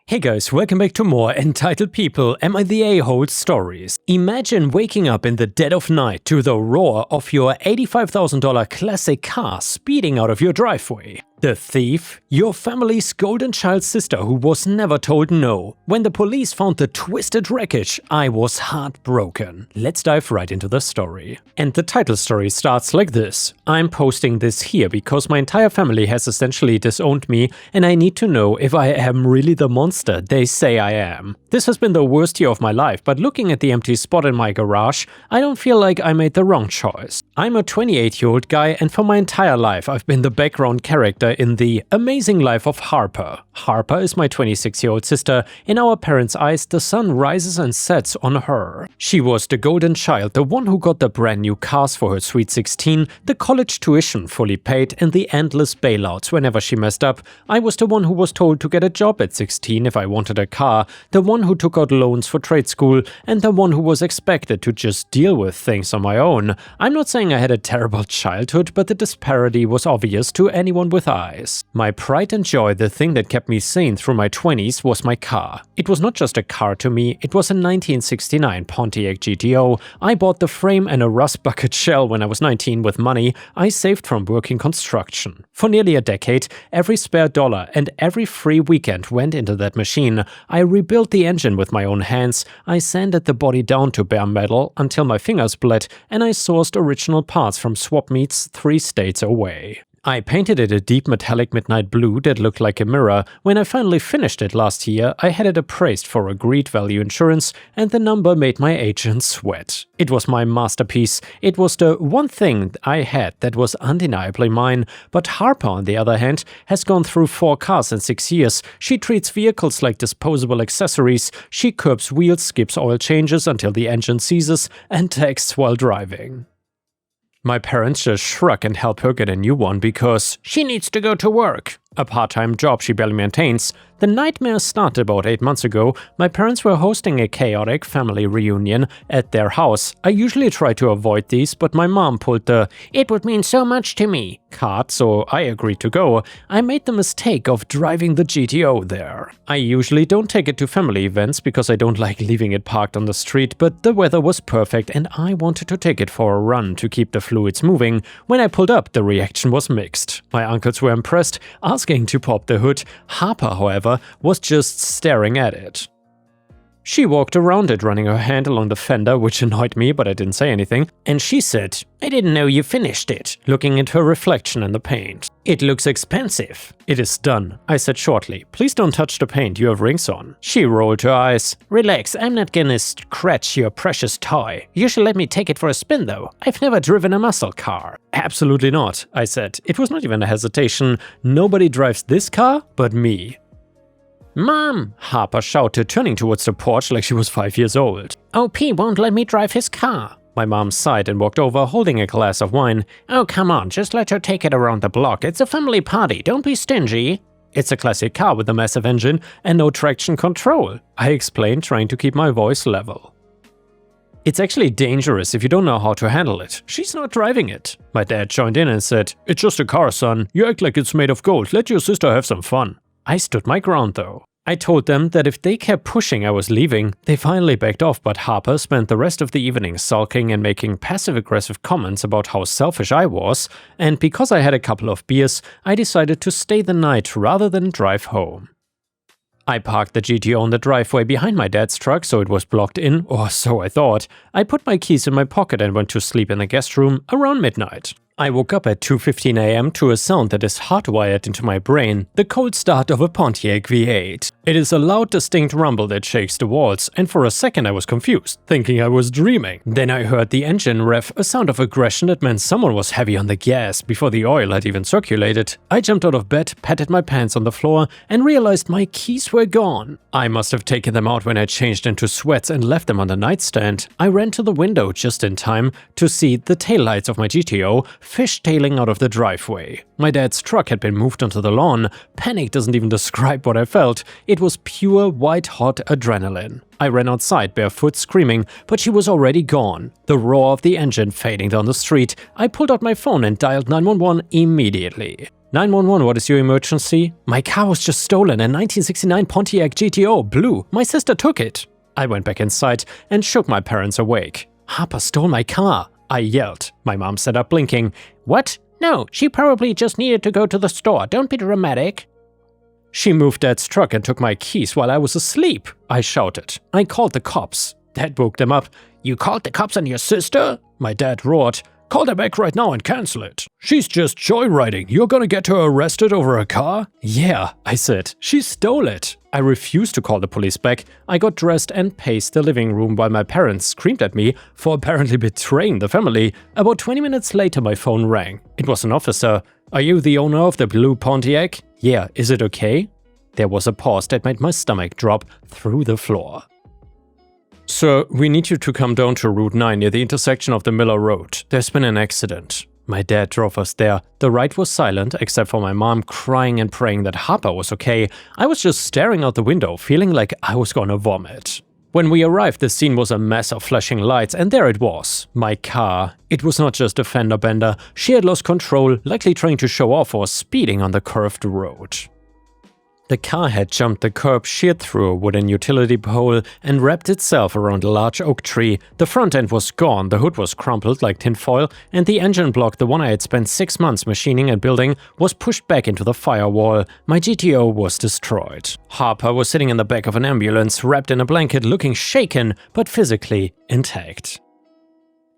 Hey guys, welcome back to more Entitled People Am I the A-Hole stories. Imagine waking up in the dead of night to the roar of your $85,000 classic car speeding out of your driveway. The thief? Your family's golden child sister who was never told no. When the police found the twisted wreckage, I was heartbroken. Let's dive right into the story. And the title story starts like this. I'm posting this here because my entire family has essentially disowned me and I need to know if I am really the monster they say I am. This has been the worst year of my life, but looking at the empty spot in my garage, I don't feel like I made the wrong choice. I'm a 28-year-old guy and for my entire life I've been the background character in The Amazing Life of Harper. Harper is my 26-year-old sister. In our parents' eyes, the sun rises and sets on her. She was the golden child, the one who got the brand new cars for her sweet 16, the college tuition fully paid, and the endless bailouts whenever she messed up. I was the one who was told to get a job at 16 if I wanted a car, the one who took out loans for trade school, and the one who was expected to just deal with things on my own. I'm not saying I had a terrible childhood, but the disparity was obvious to anyone with eyes. My pride and joy, the thing that kept me sane through my 20s, was my car. It was not just a car to me, it was a 1969 Pontiac GTO. I bought the frame and a rust bucket shell when I was 19 with money I saved from working construction. For nearly a decade, every spare dollar and every free weekend went into that machine. I rebuilt the engine with my own hands, I sanded the body down to bare metal until my fingers bled, and I sourced original parts from swap meets 3 states away. I painted it a deep metallic midnight blue that looked like a mirror. When I finally finished it last year, I had it appraised for agreed value insurance, and the number made my agent sweat. It was my masterpiece. It was the one thing I had that was undeniably mine. But Harper, on the other hand, has gone through 4 cars in 6 years. She treats vehicles like disposable accessories. She curbs wheels, skips oil changes until the engine seizes, and texts while driving. My parents just shrug and help her get a new one because she needs to go to work, a part-time job she barely maintains. The nightmare started about 8 months ago. My parents were hosting a chaotic family reunion at their house. I usually try to avoid these, but my mom pulled the "it would mean so much to me" card, so I agreed to go. I made the mistake of driving the GTO there. I usually don't take it to family events because I don't like leaving it parked on the street, but the weather was perfect and I wanted to take it for a run to keep the fluids moving. When I pulled up, the reaction was mixed. My uncles were impressed, asking to pop the hood. Harper, however, was just staring at it. She walked around it, running her hand along the fender, which annoyed me, but I didn't say anything, and she said, "I didn't know you finished it," looking at her reflection in the paint. "It looks expensive." "It is done," I said shortly. "Please don't touch the paint, you have rings on." She rolled her eyes. "Relax, I'm not gonna scratch your precious toy. You should let me take it for a spin though. I've never driven a muscle car." "Absolutely not," I said. It was not even a hesitation. Nobody drives this car but me. "Mom!" Harper shouted, turning towards the porch like she was 5 years old. "OP won't let me drive his car." My mom sighed and walked over, holding a glass of wine. "Oh, come on, just let her take it around the block. It's a family party, don't be stingy." "It's a classic car with a massive engine and no traction control," I explained, trying to keep my voice level. "It's actually dangerous if you don't know how to handle it. She's not driving it." My dad joined in and said, "It's just a car, son. You act like it's made of gold. Let your sister have some fun." I stood my ground though. I told them that if they kept pushing I was leaving. They finally backed off, but Harper spent the rest of the evening sulking and making passive-aggressive comments about how selfish I was, and because I had a couple of beers, I decided to stay the night rather than drive home. I parked the GTO on the driveway behind my dad's truck so it was blocked in, or so I thought. I put my keys in my pocket and went to sleep in the guest room around midnight. I woke up at 2:15 a.m. to a sound that is hardwired into my brain, the cold start of a Pontiac V8. It is a loud, distinct rumble that shakes the walls, and for a second I was confused, thinking I was dreaming. Then I heard the engine rev, a sound of aggression that meant someone was heavy on the gas before the oil had even circulated. I jumped out of bed, patted my pants on the floor, and realized my keys were gone. I must have taken them out when I changed into sweats and left them on the nightstand. I ran to the window just in time to see the taillights of my GTO fishtailing out of the driveway. My dad's truck had been moved onto the lawn. Panic doesn't even describe what I felt. It was pure white-hot adrenaline. I ran outside barefoot screaming, but she was already gone. The roar of the engine fading down the street. I pulled out my phone and dialed 911 immediately. 911, what is your emergency? My car was just stolen, a 1969 Pontiac GTO, blue. My sister took it. I went back inside and shook my parents awake. Harper stole my car, I yelled. My mom sat up blinking. What? No, she probably just needed to go to the store. Don't be dramatic. She moved Dad's truck and took my keys while I was asleep, I shouted. I called the cops. Dad woke them up. You called the cops on your sister? My dad roared. Call them back right now and cancel it. She's just joyriding. You're gonna get her arrested over a car? Yeah, I said. She stole it. I refused to call the police back. I got dressed and paced the living room while my parents screamed at me for apparently betraying the family. About 20 minutes later, my phone rang. It was an officer. Are you the owner of the blue Pontiac? Yeah, is it okay? There was a pause that made my stomach drop through the floor. Sir, we need you to come down to Route 9 near the intersection of the Miller Road. There's been an accident. My dad drove us there. The ride was silent, except for my mom crying and praying that Harper was okay. I was just staring out the window, feeling like I was gonna vomit. When we arrived, the scene was a mess of flashing lights, and there it was. My car. It was not just a fender bender. She had lost control, likely trying to show off or speeding on the curved road. The car had jumped the curb, sheared through a wooden utility pole, and wrapped itself around a large oak tree. The front end was gone, the hood was crumpled like tinfoil, and the engine block, the one I had spent 6 months machining and building, was pushed back into the firewall. My GTO was destroyed. Harper was sitting in the back of an ambulance, wrapped in a blanket, looking shaken, but physically intact.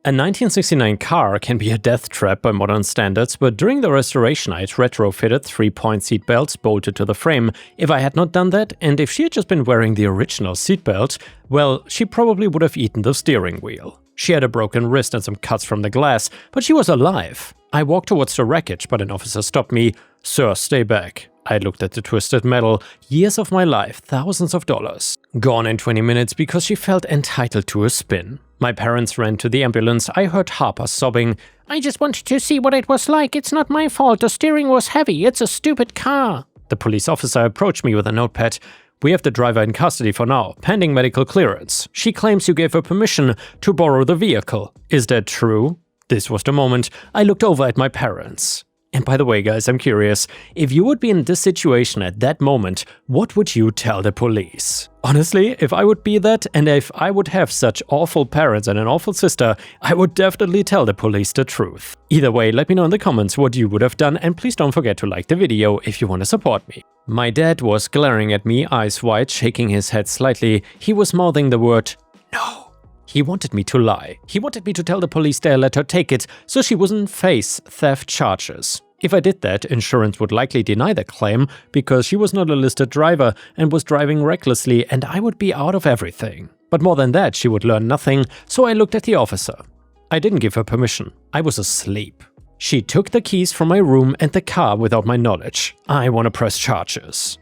A 1969 car can be a death trap by modern standards, but during the restoration I had retrofitted 3-point seat belts bolted to the frame. If I had not done that, and if she had just been wearing the original seatbelt, well, she probably would have eaten the steering wheel. She had a broken wrist and some cuts from the glass, but she was alive. I walked towards the wreckage, but an officer stopped me. Sir, stay back. I looked at the twisted metal. Years of my life, thousands of dollars. Gone in 20 minutes because she felt entitled to a spin. My parents ran to the ambulance. I heard Harper sobbing. I just wanted to see what it was like. It's not my fault. The steering was heavy. It's a stupid car. The police officer approached me with a notepad. We have the driver in custody for now, pending medical clearance. She claims you gave her permission to borrow the vehicle. Is that true? This was the moment I looked over at my parents. And by the way, guys, I'm curious, if you would be in this situation at that moment, what would you tell the police? Honestly, if I would be that, and if I would have such awful parents and an awful sister, I would definitely tell the police the truth. Either way, let me know in the comments what you would have done, and please don't forget to like the video if you want to support me. My dad was glaring at me, eyes wide, shaking his head slightly. He was mouthing the word, no. He wanted me to lie. He wanted me to tell the police they'd let her take it, so she wouldn't face theft charges. If I did that, insurance would likely deny the claim because she was not a listed driver and was driving recklessly, and I would be out of everything. But more than that, she would learn nothing, so I looked at the officer. I didn't give her permission. I was asleep. She took the keys from my room and the car without my knowledge. I want to press charges.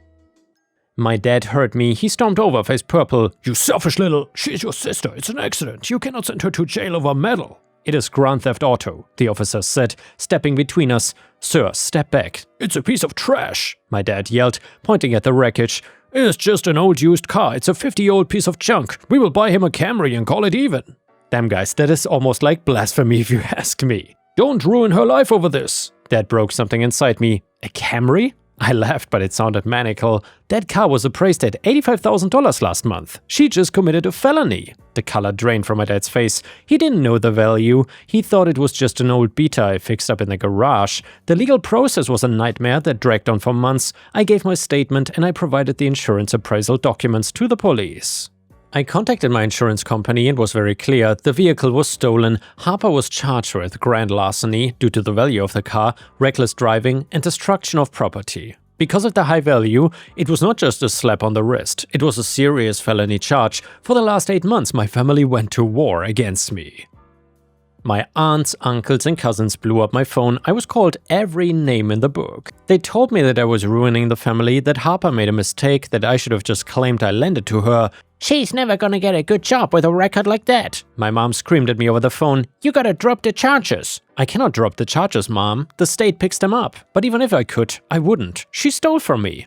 My dad heard me. He stormed over, face purple. You selfish little... She's your sister. It's an accident. You cannot send her to jail over metal. It is Grand Theft Auto, the officer said, stepping between us. Sir, step back. It's a piece of trash, my dad yelled, pointing at the wreckage. It's just an old used car. It's a 50-year-old piece of junk. We will buy him a Camry and call it even. Damn, guys, that is almost like blasphemy if you ask me. Don't ruin her life over this. Dad broke something inside me. A Camry? I laughed, but it sounded maniacal. That car was appraised at $85,000 last month. She just committed a felony. The color drained from my dad's face. He didn't know the value. He thought it was just an old Beta I fixed up in the garage. The legal process was a nightmare that dragged on for months. I gave my statement and I provided the insurance appraisal documents to the police. I contacted my insurance company and was very clear. The vehicle was stolen. Harper was charged with grand larceny due to the value of the car, reckless driving, and destruction of property. Because of the high value, it was not just a slap on the wrist. It was a serious felony charge. For the last 8 months, my family went to war against me. My aunts, uncles, and cousins blew up my phone. I was called every name in the book. They told me that I was ruining the family, that Harper made a mistake, that I should have just claimed I lent it to her. She's never gonna get a good job with a record like that. My mom screamed at me over the phone. You gotta drop the charges. I cannot drop the charges, Mom. The state picks them up. But even if I could, I wouldn't. She stole from me.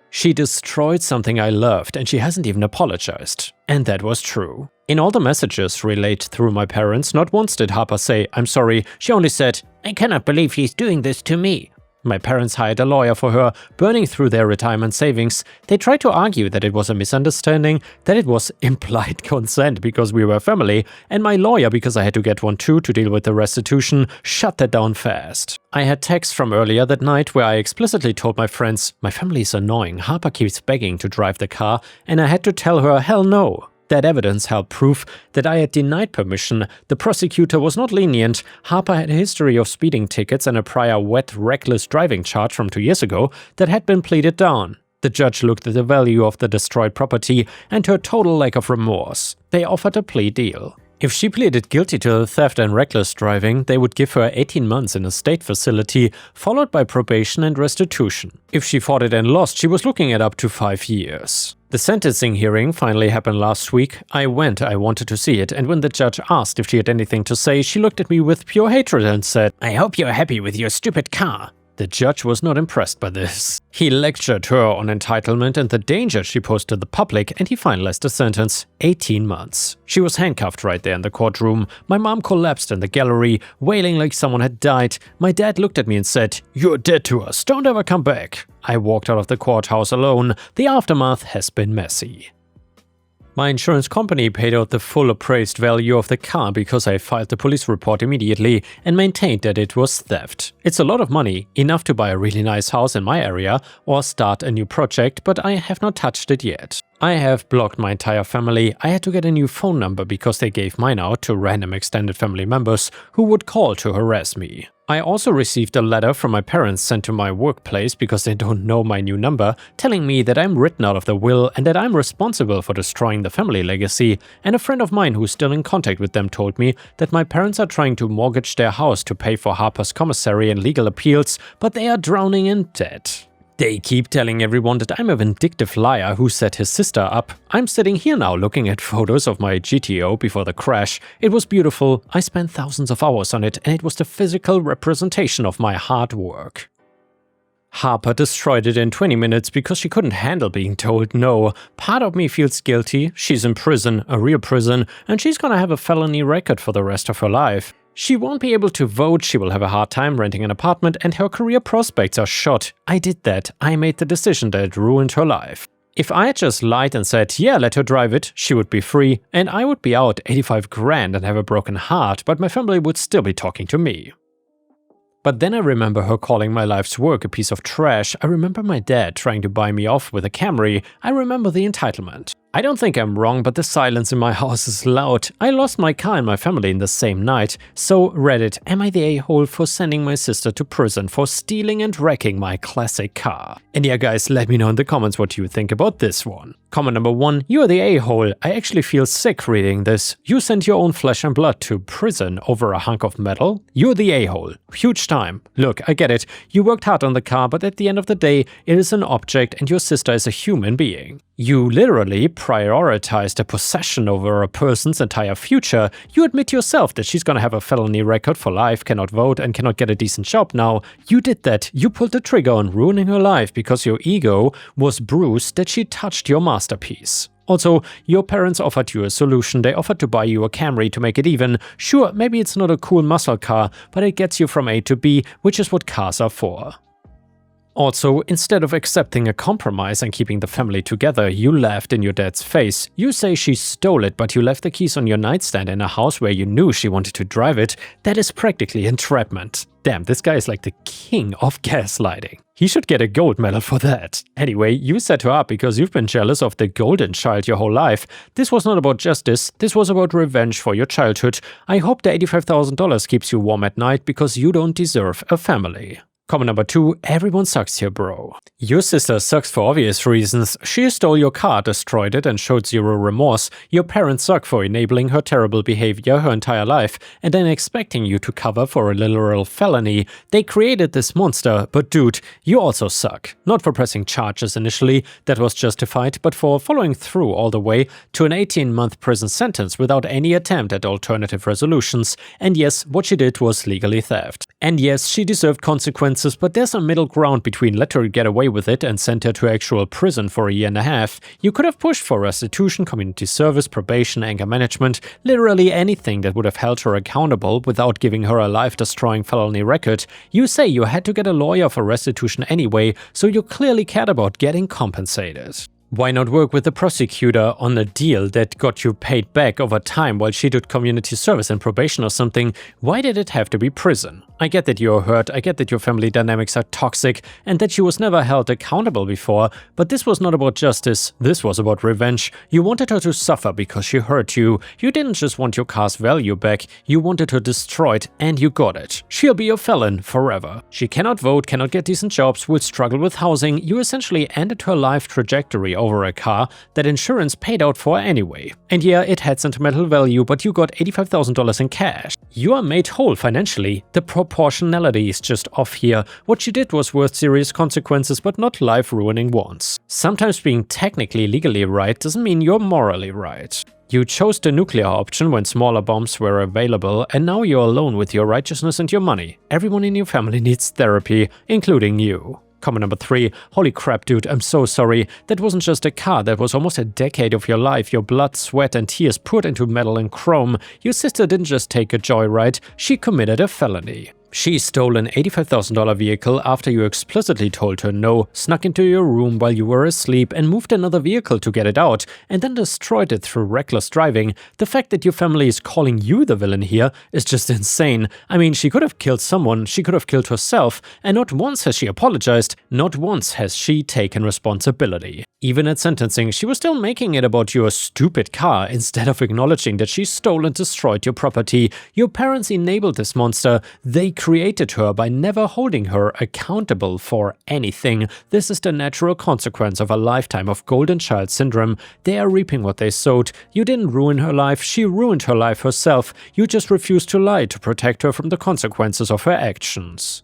She destroyed something I loved, and she hasn't even apologized. And that was true. In all the messages relayed through my parents, not once did Harper say, I'm sorry. She only said, I cannot believe he's doing this to me. My parents hired a lawyer for her, burning through their retirement savings. They tried to argue that it was a misunderstanding, that it was implied consent because we were family, and my lawyer, because I had to get one too to deal with the restitution, shut that down fast. I had texts from earlier that night where I explicitly told my friends, my family is annoying, Harper keeps begging to drive the car, and I had to tell her hell no. That evidence helped prove that I had denied permission, the prosecutor was not lenient, Harper had a history of speeding tickets and a prior wet, reckless driving charge from 2 years ago that had been pleaded down. The judge looked at the value of the destroyed property and her total lack of remorse. They offered a plea deal. If she pleaded guilty to the theft and reckless driving, they would give her 18 months in a state facility, followed by probation and restitution. If she fought it and lost, she was looking at up to 5 years. The sentencing hearing finally happened last week. I wanted to see it, and when the judge asked if she had anything to say, she looked at me with pure hatred and said, "I hope you're happy with your stupid car." The judge was not impressed by this. He lectured her on entitlement and the danger she posed to the public, and he finalized the sentence, 18 months. She was handcuffed right there in the courtroom. My mom collapsed in the gallery, wailing like someone had died. My dad looked at me and said, "You're dead to us, don't ever come back." I walked out of the courthouse alone. The aftermath has been messy. My insurance company paid out the full appraised value of the car because I filed the police report immediately and maintained that it was theft. It's a lot of money, enough to buy a really nice house in my area or start a new project, but I have not touched it yet. I have blocked my entire family. I had to get a new phone number because they gave mine out to random extended family members who would call to harass me. I also received a letter from my parents sent to my workplace because they don't know my new number, telling me that I'm written out of the will and that I'm responsible for destroying the family legacy, and a friend of mine who's still in contact with them told me that my parents are trying to mortgage their house to pay for Harper's commissary and legal appeals, but they are drowning in debt. They keep telling everyone that I'm a vindictive liar who set his sister up. I'm sitting here now looking at photos of my GTO before the crash. It was beautiful, I spent thousands of hours on it, and it was the physical representation of my hard work. Harper destroyed it in 20 minutes because she couldn't handle being told no. Part of me feels guilty, she's in prison, a real prison, and she's gonna have a felony record for the rest of her life. She won't be able to vote, she will have a hard time renting an apartment, and her career prospects are shot. I did that. I made the decision that ruined her life. If I had just lied and said, yeah, let her drive it, she would be free, and I would be out 85 grand and have a broken heart, but my family would still be talking to me. But then I remember her calling my life's work a piece of trash. I remember my dad trying to buy me off with a Camry. I remember the entitlement. I don't think I'm wrong, but the silence in my house is loud. I lost my car and my family in the same night. So Reddit, am I the a-hole for sending my sister to prison for stealing and wrecking my classic car? And yeah guys, let me know in the comments what you think about this one. Comment number 1, you're the a-hole. I actually feel sick reading this. You sent your own flesh and blood to prison over a hunk of metal? You're the a-hole. Huge time. Look, I get it. You worked hard on the car, but at the end of the day, it is an object and your sister is a human being. You literally prioritized a possession over a person's entire future. You admit yourself that she's gonna have a felony record for life, cannot vote, and cannot get a decent job now. You did that. You pulled the trigger on ruining her life because your ego was bruised that she touched your masterpiece. Also, your parents offered you a solution. They offered to buy you a Camry to make it even. Sure, maybe it's not a cool muscle car, but it gets you from A to B, which is what cars are for. Also, instead of accepting a compromise and keeping the family together, you laughed in your dad's face. You say she stole it, but you left the keys on your nightstand in a house where you knew she wanted to drive it. That is practically entrapment. Damn, this guy is like the king of gaslighting. He should get a gold medal for that. Anyway, you set her up because you've been jealous of the golden child your whole life. This was not about justice, this was about revenge for your childhood. I hope the $85,000 keeps you warm at night because you don't deserve a family. Comment number 2, everyone sucks here, bro. Your sister sucks for obvious reasons. She stole your car, destroyed it, and showed zero remorse. Your parents suck for enabling her terrible behavior her entire life, and then expecting you to cover for a literal felony. They created this monster, but dude, you also suck. Not for pressing charges initially, that was justified, but for following through all the way to an 18-month prison sentence without any attempt at alternative resolutions. And yes, what she did was legally theft. And yes, she deserved consequences, but there's a middle ground between let her get away with it and send her to actual prison for a year and a half. You could have pushed for restitution, community service, probation, anger management, literally anything that would have held her accountable without giving her a life-destroying felony record. You say you had to get a lawyer for restitution anyway, so you clearly cared about getting compensated. Why not work with the prosecutor on a deal that got you paid back over time while she did community service and probation or something? Why did it have to be prison? I get that you're hurt, I get that your family dynamics are toxic, and that she was never held accountable before, but this was not about justice, this was about revenge. You wanted her to suffer because she hurt you. You didn't just want your car's value back, you wanted her destroyed, and you got it. She'll be a felon forever. She cannot vote, cannot get decent jobs, will struggle with housing. You essentially ended her life trajectory over a car that insurance paid out for anyway. And yeah, it had sentimental value, but you got $85,000 in cash. You are made whole financially. The proportionality is just off here. What she did was worth serious consequences, but not life-ruining ones. Sometimes being technically legally right doesn't mean you're morally right. You chose the nuclear option when smaller bombs were available, and now you're alone with your righteousness and your money. Everyone in your family needs therapy, including you. Comment number 3, holy crap dude, I'm so sorry. That wasn't just a car, that was almost a decade of your life, your blood, sweat and tears poured into metal and chrome. Your sister didn't just take a joyride, she committed a felony. She stole an $85,000 vehicle after you explicitly told her no, snuck into your room while you were asleep and moved another vehicle to get it out, and then destroyed it through reckless driving. The fact that your family is calling you the villain here is just insane. I mean, she could have killed someone, she could have killed herself, and not once has she apologized, not once has she taken responsibility. Even at sentencing, she was still making it about your stupid car instead of acknowledging that she stole and destroyed your property. Your parents enabled this monster. They created her by never holding her accountable for anything. This is the natural consequence of a lifetime of golden child syndrome. They are reaping what they sowed. You didn't ruin her life, she ruined her life herself. You just refused to lie to protect her from the consequences of her actions.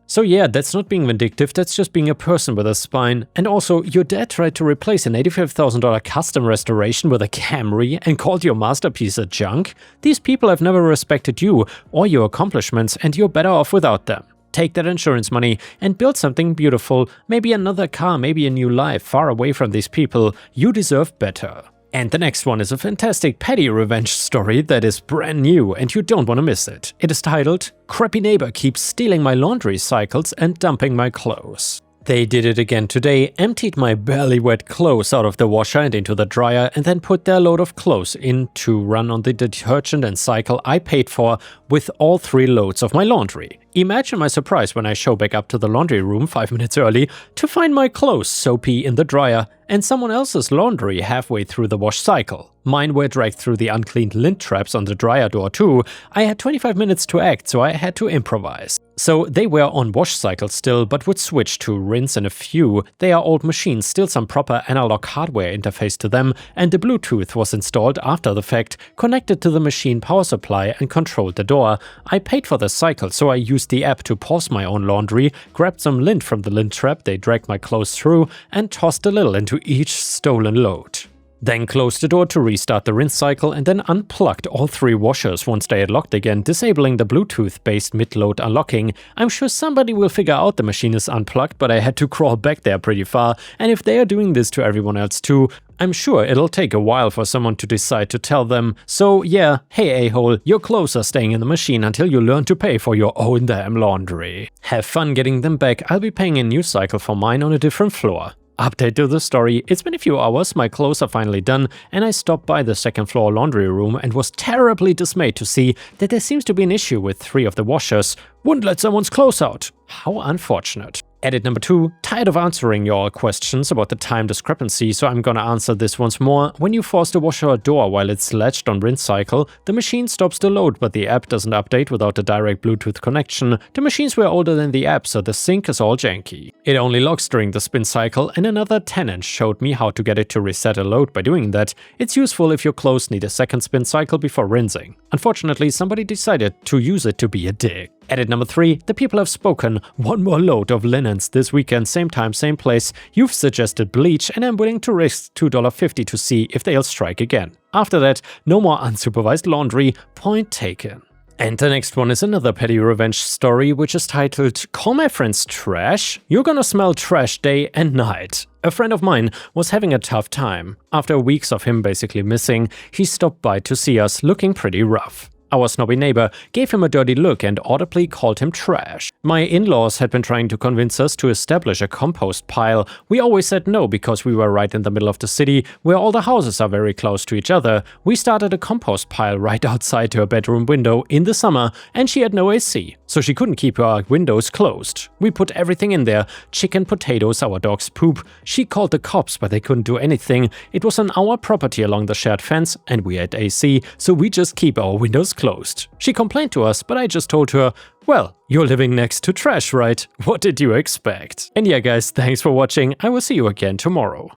So yeah, that's not being vindictive, that's just being a person with a spine. And also, your dad tried to replace an $85,000 custom restoration with a Camry and called your masterpiece a junk? These people have never respected you or your accomplishments, and you're better off without them. Take that insurance money and build something beautiful, maybe another car, maybe a new life, far away from these people. You deserve better. And the next one is a fantastic petty revenge story that is brand new and you don't want to miss it. It is titled, "Crappy Neighbor Keeps Stealing My Laundry Cycles and Dumping My Clothes." They did it again today, emptied my barely wet clothes out of the washer and into the dryer, and then put their load of clothes in to run on the detergent and cycle I paid for with all 3 loads of my laundry. Imagine my surprise when I show back up to the laundry room 5 minutes early to find my clothes soapy in the dryer and someone else's laundry halfway through the wash cycle. Mine were dragged through the uncleaned lint traps on the dryer door too. I had 25 minutes to act, so I had to improvise. So they were on wash cycle still, but would switch to rinse in a few. They are old machines, still some proper analog hardware interface to them, and the Bluetooth was installed after the fact, connected to the machine power supply and controlled the door. I paid for the cycle, so I used the app to pause my own laundry, grabbed some lint from the lint trap they dragged my clothes through, and tossed a little into each stolen load. Then closed the door to restart the rinse cycle and then unplugged all 3 washers once they had locked again, disabling the Bluetooth-based mid-load unlocking. I'm sure somebody will figure out the machine is unplugged, but I had to crawl back there pretty far, and if they are doing this to everyone else too, I'm sure it'll take a while for someone to decide to tell them. So yeah, hey a-hole, your clothes are staying in the machine until you learn to pay for your own damn laundry. Have fun getting them back, I'll be paying a new cycle for mine on a different floor. Update to the story, it's been a few hours, my clothes are finally done, and I stopped by the second floor laundry room and was terribly dismayed to see that there seems to be an issue with 3 of the washers. Wouldn't let someone's clothes out. How unfortunate. Edit number 2, tired of answering your questions about the time discrepancy, so I'm gonna answer this once more. When you force the washer or door while it's latched on rinse cycle, the machine stops the load, but the app doesn't update without a direct Bluetooth connection. The machines were older than the app, so the sync is all janky. It only locks during the spin cycle, and another tenant showed me how to get it to reset a load by doing that. It's useful if your clothes need a second spin cycle before rinsing. Unfortunately, somebody decided to use it to be a dick. Edit number 3, the people have spoken. One more load of linens this weekend, same time, same place. You've suggested bleach and I'm willing to risk $2.50 to see if they'll strike again. After that, no more unsupervised laundry, point taken. And the next one is another petty revenge story, which is titled Call My Friends Trash? You're gonna smell trash day and night. A friend of mine was having a tough time. After weeks of him basically missing, he stopped by to see us looking pretty rough. Our snobby neighbor gave him a dirty look and audibly called him trash. My in-laws had been trying to convince us to establish a compost pile. We always said no because we were right in the middle of the city where all the houses are very close to each other. We started a compost pile right outside her bedroom window in the summer and she had no AC, so she couldn't keep her windows closed. We put everything in there, chicken, potatoes, our dog's poop. She called the cops but they couldn't do anything. It was on our property along the shared fence and we had AC, so we just keep our windows closed. She complained to us, but I just told her, well, you're living next to trash, right? What did you expect? And yeah guys, thanks for watching. I will see you again tomorrow.